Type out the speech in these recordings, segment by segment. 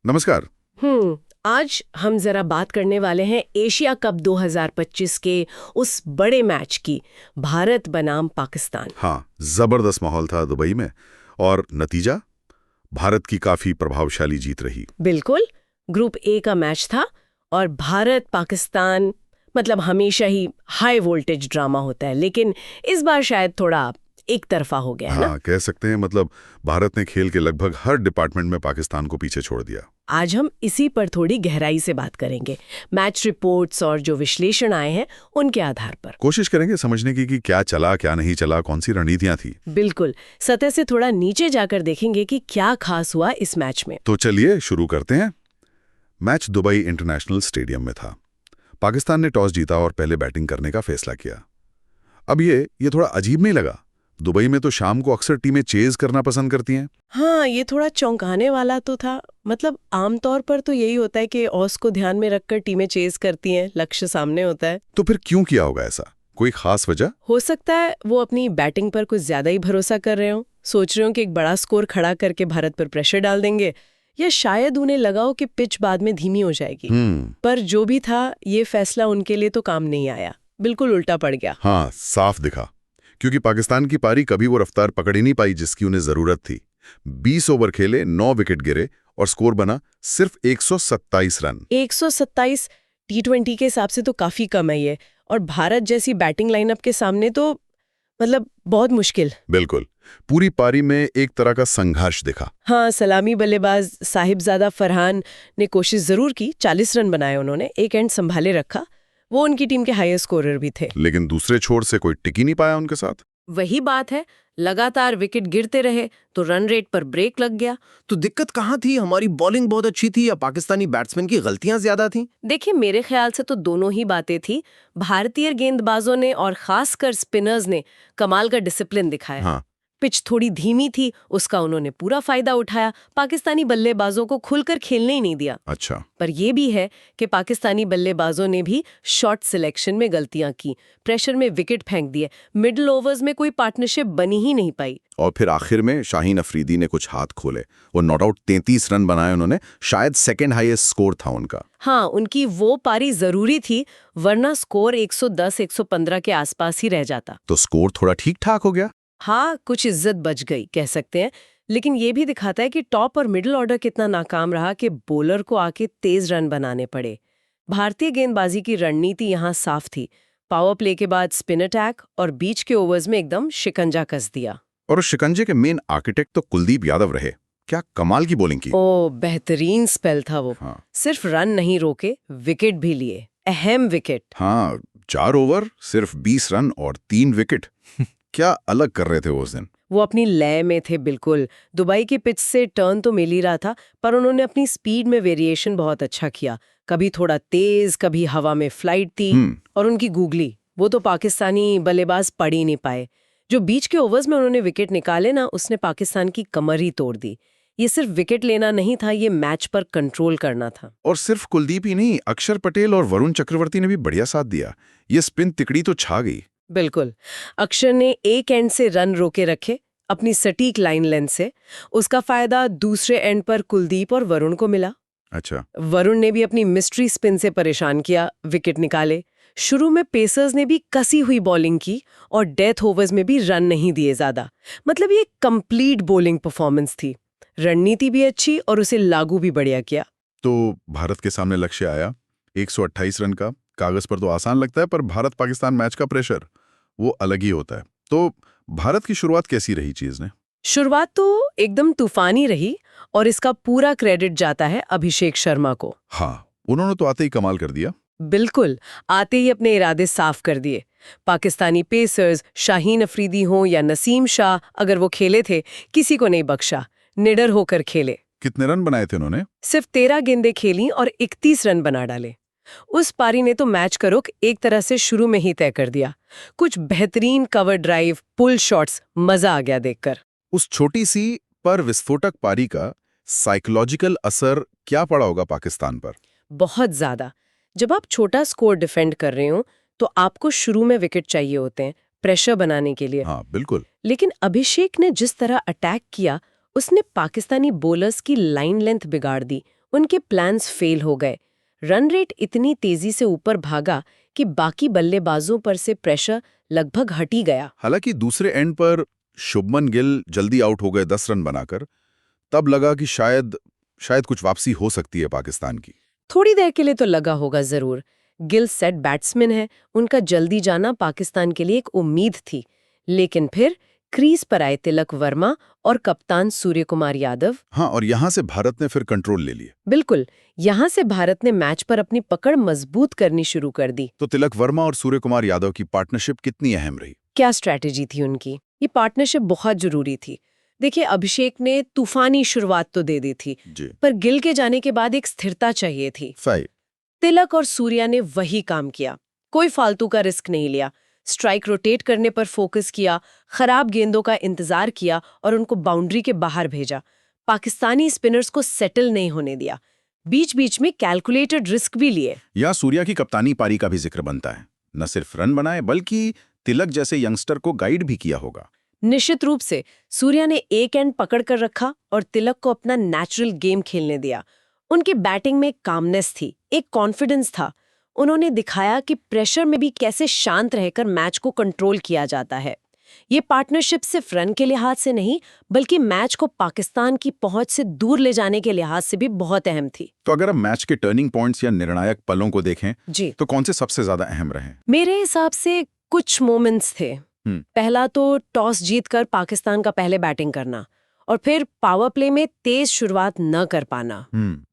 नमस्कार। आज हम जरा बात करने वाले हैं एशिया कप 2025 के उस बड़े मैच की, भारत बनाम पाकिस्तान। हाँ, जबरदस्त माहौल था दुबई में और नतीजा भारत की काफी प्रभावशाली जीत रही। बिल्कुल, ग्रुप ए का मैच था और भारत पाकिस्तान मतलब हमेशा ही हाई वोल्टेज ड्रामा होता है, लेकिन इस बार शायद थोड़ा एक तरफा हो गया है ना? हाँ, कह सकते हैं। मतलब भारत ने खेल के लगभग हर डिपार्टमेंट में पाकिस्तान को पीछे छोड़ दिया। आज हम इसी पर थोड़ी गहराई से बात करेंगे, मैच रिपोर्ट्स और जो विश्लेषण आए हैं उनके आधार पर कोशिश करेंगे समझने की कि क्या चला, क्या नहीं चला, कौन सी रणनीतियां थी। बिल्कुल, सतह से थोड़ा नीचे जाकर देखेंगे कि क्या खास हुआ इस मैच में। तो चलिए शुरू करते हैं। मैच दुबई इंटरनेशनल स्टेडियम में था। पाकिस्तान ने टॉस जीता और पहले बैटिंग करने का फैसला किया। अब ये थोड़ा अजीब नहीं लगा? दुबई में तो शाम को अक्सर टीमें चेज करना पसंद करती हैं। हाँ, ये थोड़ा चौंकाने वाला तो था। मतलब आमतौर पर तो यही होता है कि ऑस को ध्यान में रखकर टीमें चेज करती हैं, लक्ष्य सामने होता है। तो फिर क्यों किया होगा ऐसा? कोई खास वजह? हो सकता है वो अपनी बैटिंग पर कुछ ज्यादा ही भरोसा कर रहे हो, सोच रहे हो कि एक बड़ा स्कोर खड़ा करके भारत पर प्रेशर डाल देंगे, या शायद उन्हें लगा हो कि पिच बाद में धीमी हो जाएगी। पर जो भी था, ये फैसला उनके लिए तो काम नहीं आया, बिल्कुल उल्टा पड़ गया। हाँ, साफ दिखा, क्योंकि पाकिस्तान की पारी कभी वो रफ्तार पकड़ ही नहीं पाई जिसकी उन्हें जरूरत थी। 20 ओवर खेले, 9 विकेट गिरे और स्कोर बना सिर्फ 127 रन। 127 T20 के हिसाब से तो काफी कम है ये, और भारत जैसी बैटिंग लाइनअप के सामने तो मतलब बहुत मुश्किल। बिल्कुल, पूरी पारी में एक तरह का संघर्ष दिखा। हाँ, सलामी बल्लेबाज साहिबजादा फरहान ने कोशिश जरूर की, 40 रन बनाए उन्होंने, एक एंड संभाले रखा। वो उनकी टीम के हाईएस्ट स्कोरर भी थे। लेकिन दूसरे छोर से कोई टिक ही नहीं पाया उनके साथ। वही बात है, लगातार विकेट गिरते रहे तो रन रेट पर ब्रेक लग गया। तो दिक्कत कहाँ थी? हमारी बॉलिंग बहुत अच्छी थी या पाकिस्तानी बैट्समैन की गलतियां ज्यादा थीं? देखिए, मेरे ख्याल से तो दोनों ही बातें थी। भारतीय गेंदबाजों ने और खासकर स्पिनर्स ने कमाल का डिसिप्लिन दिखाया। हाँ। पिच थोड़ी धीमी थी, उसका उन्होंने पूरा फायदा उठाया। पाकिस्तानी बल्लेबाजों को खुलकर खेलने ही नहीं दिया। अच्छा। पर यह भी है कि पाकिस्तानी बल्लेबाजों ने भी शॉट सिलेक्शन में गलतियां की, प्रेशर में विकेट फेंक दिए, मिडिल ओवर्स में कोई पार्टनरशिप बनी ही नहीं पाई। और फिर आखिर में शाहीन अफरीदी ने कुछ हाथ खोले। वो नॉट आउट 33 रन बनाए उन्होंने, शायद सेकंड हाईएस्ट स्कोर था उनका। हाँ, उनकी वो पारी जरूरी थी, वरना स्कोर 110-115 के आसपास ही रह जाता। तो स्कोर थोड़ा ठीक ठाक हो गया। हाँ, कुछ इज्जत बच गई कह सकते हैं, लेकिन ये भी दिखाता है कि टॉप और मिडिल ऑर्डर कितना नाकाम रहा कि बॉलर को आके तेज रन बनाने पड़े। भारतीय गेंदबाजी की रणनीति यहाँ साफ थी, पावर प्ले के बाद स्पिन अटैक और बीच के ओवर्स में एकदम शिकंजा कस दिया। और उस शिकंजे के मेन आर्किटेक्ट तो कुलदीप यादव रहे। क्या कमाल की बॉलिंग की। ओ, बेहतरीन स्पेल था वो। हाँ। सिर्फ रन नहीं रोके, विकेट भी लिए, अहम विकेट। हाँ, 4 ओवर सिर्फ 20 रन और 3 विकेट। क्या अलग कर रहे थे वो उस दिन। वो अपनी लय में थे बिल्कुल। दुबई की पिच से टर्न तो मिल ही रहा था, पर उन्होंने अपनी स्पीड में वेरिएशन बहुत अच्छा किया। कभी थोड़ा तेज, कभी हवा में फ्लाइट थी। और उनकी गूगली, वो तो पाकिस्तानी बल्लेबाज पड़ ही नहीं पाए। जो बीच के ओवर्स में उन्होंने विकेट निकाले ना, उसने पाकिस्तान की कमर ही तोड़ दी। ये सिर्फ विकेट लेना नहीं था, ये मैच पर कंट्रोल करना था। और सिर्फ कुलदीप ही नहीं, अक्षर पटेल और वरुण चक्रवर्ती ने भी बढ़िया साथ दिया। ये स्पिन तिकड़ी तो छा गई। बिल्कुल, अक्षर ने एक एंड से रन रोके रखे अपनी सटीक लाइन लेंथ से। उसका फायदा दूसरे एंड पर कुलदीप और वरुण को मिला। अच्छा। वरुण ने भी अपनी मिस्ट्री स्पिन से परेशान किया, विकेट निकाले। शुरू में पेसर्स ने भी कसी हुई बॉलिंग की और डेथ ओवर्स में भी रन नहीं दिए ज्यादा। मतलब ये कंप्लीट बॉलिंग परफॉर्मेंस थी, रणनीति भी अच्छी और उसे लागू भी बढ़िया किया। तो भारत के सामने लक्ष्य आया 128 रन का। कागज पर तो आसान लगता है, पर भारत पाकिस्तान मैच का प्रेशर वो अलग ही होता है। तो भारत की शुरुआत कैसी रही चीज ने? शुरुआत तो एकदम तूफानी रही और इसका पूरा क्रेडिट जाता है अभिषेक शर्मा को। हाँ, उन्होंने तो आते ही कमाल कर दिया। बिल्कुल, आते ही अपने इरादे साफ कर दिए। पाकिस्तानी पेसर्स शाहीन अफरीदी हो या नसीम शाह, अगर वो खेले थे, किसी को नहीं बख्शा, निडर होकर खेले। कितने रन बनाए थे उन्होंने? सिर्फ 13 गेंदें खेली और 31 रन बना डाले। उस पारी ने तो मैच का रुख एक तरह से शुरू में ही तय कर दिया। कुछ बेहतरीन कवर ड्राइव, पुल शॉट्स, मजा आ गया देखकर। उस छोटी सी पर विस्फोटक पारी का साइकोलॉजिकल असर क्या पड़ा होगा पाकिस्तान पर? बहुत ज्यादा। जब आप छोटा स्कोर डिफेंड कर रहे हो तो आपको शुरू में विकेट चाहिए होते हैं प्रेशर बनाने के लिए। हाँ, बिल्कुल। लेकिन अभिषेक ने जिस तरह अटैक किया, उसने पाकिस्तानी बॉलर्स की लाइन लेंथ बिगाड़ दी, उनके प्लान्स फेल हो गए। रन रेट इतनी तेजी से ऊपर भागा कि बाकी बल्लेबाजों पर से प्रेशर लगभग हट ही गया। हालांकि दूसरे एंड पर शुभमन गिल जल्दी आउट हो गए 10 रन बनाकर। तब लगा कि शायद कुछ वापसी हो सकती है पाकिस्तान की। थोड़ी देर के लिए तो लगा होगा जरूर। गिल सेट बैट्समैन है, उनका जल्दी जाना पाकिस्तान के लिए एक उम्मीद थी। लेकिन फिर क्रीज पर आए तिलक वर्मा और कप्तान सूर्य कुमार यादव। हाँ, और यहां से भारत ने फिर कंट्रोल ले लिया। बिल्कुल, यहां से भारत ने मैच पर अपनी पकड़ मजबूत करनी शुरू कर दी। तो तिलक वर्मा और सूर्य कुमार यादव की पार्टनरशिप कितनी अहम रही? क्या स्ट्रैटेजी थी उनकी? ये पार्टनरशिप बहुत जरूरी थी। देखिए, अभिषेक ने तूफानी शुरुआत तो दे दी थी, जी, पर गिल के जाने के बाद एक स्थिरता चाहिए थी। सही। तिलक और सूर्या ने वही काम किया। कोई फालतू का रिस्क नहीं लिया। स्ट्राइक रोटेट करने पर फोकस किया, खराब गेंदों का इंतजार किया और उनको बाउंड्री के बाहर भेजा। पाकिस्तानी स्पिनर्स को सेटल नहीं होने दिया। बीच बीच में कैलकुलेटेड रिस्क भी लिए। या सूर्या की कप्तानी पारी का भी जिक्र बनता है। न सिर्फ रन बनाए बल्कि तिलक जैसे यंगस्टर को गाइड भी किया होगा। निश्चित रूप से सूर्या ने एक एंड पकड़ कर रखा और तिलक को अपना नेचुरल गेम खेलने दिया। उनकी बैटिंग में एक कामनेस थी, एक कॉन्फिडेंस था। उन्होंने दिखाया कि प्रेशर में भी कैसे शांत रहकर मैच को कंट्रोल किया जाता है। ये पार्टनरशिप सिर्फ रन के लिहाज से नहीं, बल्कि मैच को पाकिस्तान की पहुंच से दूर ले जाने के लिहाज से भी बहुत अहम थी। तो अगर हम मैच के टर्निंग पॉइंट्स या निर्णायक पलों को देखें जी, तो कौन से सबसे ज्यादा अहम रहे? मेरे हिसाब से कुछ मोमेंट्स थे। पहला तो टॉस जीतकर पाकिस्तान का पहले बैटिंग करना और फिर पावर प्ले में तेज शुरुआत न कर पाना।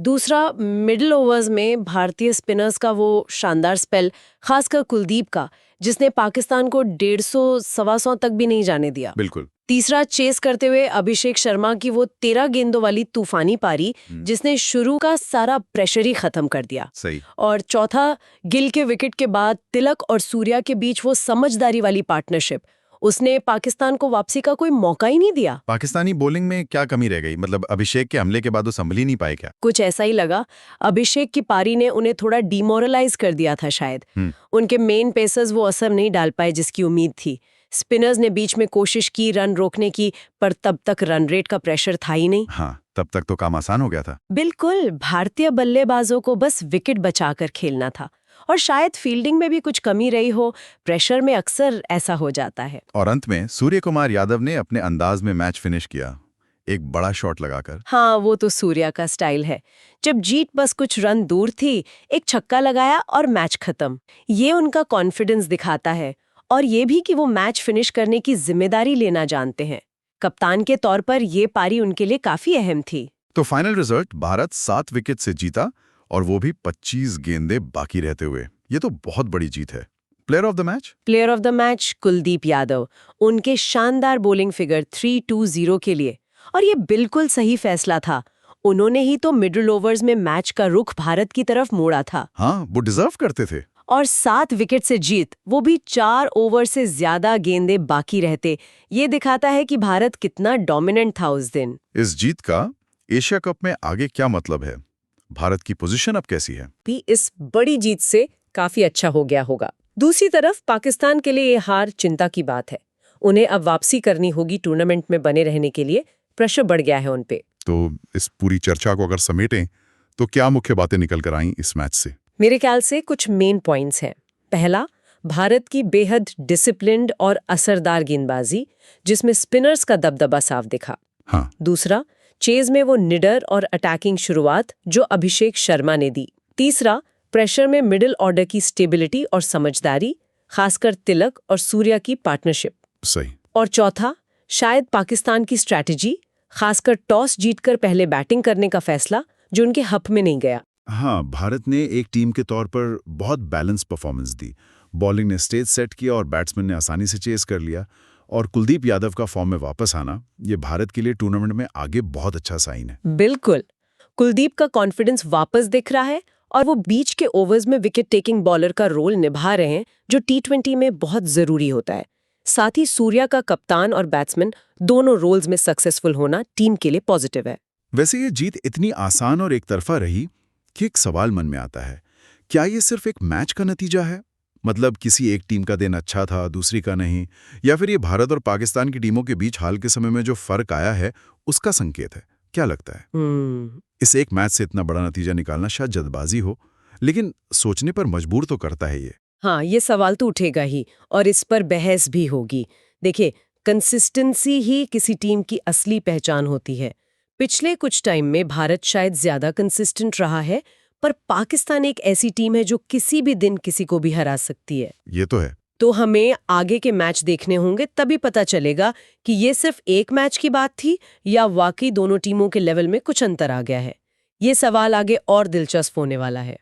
दूसरा, मिडिल ओवर्स में भारतीय स्पिनर्स का वो शानदार स्पेल, खासकर कुलदीप का, जिसने पाकिस्तान को 150-125 तक भी नहीं जाने दिया। बिल्कुल। तीसरा, चेस करते हुए अभिषेक शर्मा की वो 13 गेंदों वाली तूफानी पारी, जिसने शुरू का सारा प्रेशर ही खत्म कर दिया। सही। और चौथा, गिल के विकेट के बाद तिलक और सूर्या के बीच वो समझदारी वाली पार्टनरशिप, उसने पाकिस्तान को वापसी का कोई मौका ही नहीं दिया। पाकिस्तानी बॉलिंग में क्या कमी रह गई? मतलब अभिषेक के हमले के बाद वो संभल ही नहीं पाए क्या? कुछ ऐसा ही लगा। अभिषेक की पारी ने उन्हें थोड़ा डिमोरलाइज कर दिया था शायद। उनके मेन पेसर्स वो असर नहीं डाल पाए जिसकी उम्मीद थी। स्पिनर्स ने बीच में कोशिश की रन रोकने की, पर तब तक रन रेट का प्रेशर था ही नहीं। हाँ, तब तक तो काम आसान हो गया था। बिल्कुल, भारतीय बल्लेबाजों को बस विकेट बचाकर खेलना था। और शायद फील्डिंग में भी कुछ कमी रही हो, प्रेशर में अक्सर ऐसा हो जाता है। और अंत में सूर्य कुमार यादव ने अपने अंदाज में मैच फिनिश किया, एक बड़ा शॉट लगाकर। हाँ, वो तो सूर्या का स्टाइल है। जब जीत बस कुछ रन दूर थी, एक छक्का लगाया और मैच खत्म। ये उनका कॉन्फिडेंस दिखाता है, और ये भी कि वो मैच फिनिश करने की जिम्मेदारी लेना जानते हैं। कप्तान के तौर पर ये पारी उनके लिए काफी अहम थी। तो फाइनल रिजल्ट, भारत 7 विकेट से जीता और वो भी 25 गेंदें बाकी रहते हुए। ये तो बहुत बड़ी जीत है। Player of the match? Player of the match Kuldeep Yadav, उनके शानदार बॉलिंग फिगर 3-2-0 के लिए। और ये बिल्कुल सही फैसला था। उन्होंने ही तो मिडिल ओवर्स में मैच का रुख भारत की तरफ मोड़ा था। हाँ, वो डिजर्व करते थे। और 7 विकेट से जीत, वो भी 4 ओवर से ज्यादा गेंदें बाकी रहते, ये दिखाता है कि भारत कितना डोमिनेंट था उस दिन। इस जीत का एशिया कप में आगे क्या मतलब है? भारत की पोजीशन अब कैसी है? भी इस बड़ी जीत से काफी अच्छा हो गया होगा। दूसरी तरफ पाकिस्तान के लिए ये हार चिंता की बात है। उन्हें अब वापसी करनी होगी टूर्नामेंट में बने रहने के लिए। प्रेशर बढ़ गया है उन पे। तो इस पूरी चर्चा को अगर समेटें तो क्या मुख्य बातें निकल कर आईं इस मैच से? मेरे ख्याल से कुछ मेन पॉइंट्स हैं। पहला, भारत की बेहद डिसिप्लिन्ड और असरदार गेंदबाजी, जिसमें स्पिनर्स का दबदबा साफ दिखा। हाँ। दूसरा, चेज में वो निडर और अटैकिंग शुरुआत जो अभिषेक शर्मा ने दी। तीसरा, प्रेशर में मिडिल ऑर्डर की स्टेबिलिटी और समझदारी, खासकर तिलक और सूर्या की पार्टनरशिप। सही। और चौथा, शायद पाकिस्तान की स्ट्रैटेजी, खासकर टॉस जीतकर पहले बैटिंग करने का फैसला, जो उनके हक में नहीं गया। हाँ, भारत ने एक टीम के तौर पर बहुत बैलेंस परफॉर्मेंस दी। बॉलिंग ने स्टेज सेट किया और बैट्समैन ने आसानी से चेस कर लिया। और कुलदीप यादव का फॉर्म में वापस आना, ये भारत के लिए टूर्नामेंट में आगे बहुत अच्छा साइन है। बिल्कुल, कुलदीप का कॉन्फिडेंस वापस दिख रहा है और वो बीच के ओवर्स में विकेट टेकिंग बॉलर का रोल निभा रहे हैं, जो T20 में बहुत जरूरी होता है। साथ ही सूर्या का कप्तान और बैट्समैन दोनों रोल्स में सक्सेसफुल होना टीम के लिए पॉजिटिव है। वैसे ये जीत इतनी आसान और एक तरफा रही कि एक सवाल मन में आता है, क्या ये सिर्फ एक मैच का नतीजा है? मतलब किसी एक टीम का दिन अच्छा था, दूसरी का नहीं, या फिर ये भारत और पाकिस्तान की टीमों के बीच हाल के समय में जो फर्क आया है उसका संकेत है? क्या लगता है? हम्म इस एक मैच से इतना बड़ा नतीजा निकालना शायद जल्दबाजी हो, लेकिन सोचने पर मजबूर तो करता है ये। हाँ, ये सवाल तो उठेगा ही और इस पर बहस भी होगी। देखिए, कंसिस्टेंसी ही किसी टीम की असली पहचान होती है। पिछले कुछ टाइम में भारत शायद ज्यादा कंसिस्टेंट रहा है, पर पाकिस्तान एक ऐसी टीम है जो किसी भी दिन किसी को भी हरा सकती है। ये तो है। तो हमें आगे के मैच देखने होंगे, तभी पता चलेगा कि ये सिर्फ एक मैच की बात थी या वाकई दोनों टीमों के लेवल में कुछ अंतर आ गया है। ये सवाल आगे और दिलचस्प होने वाला है।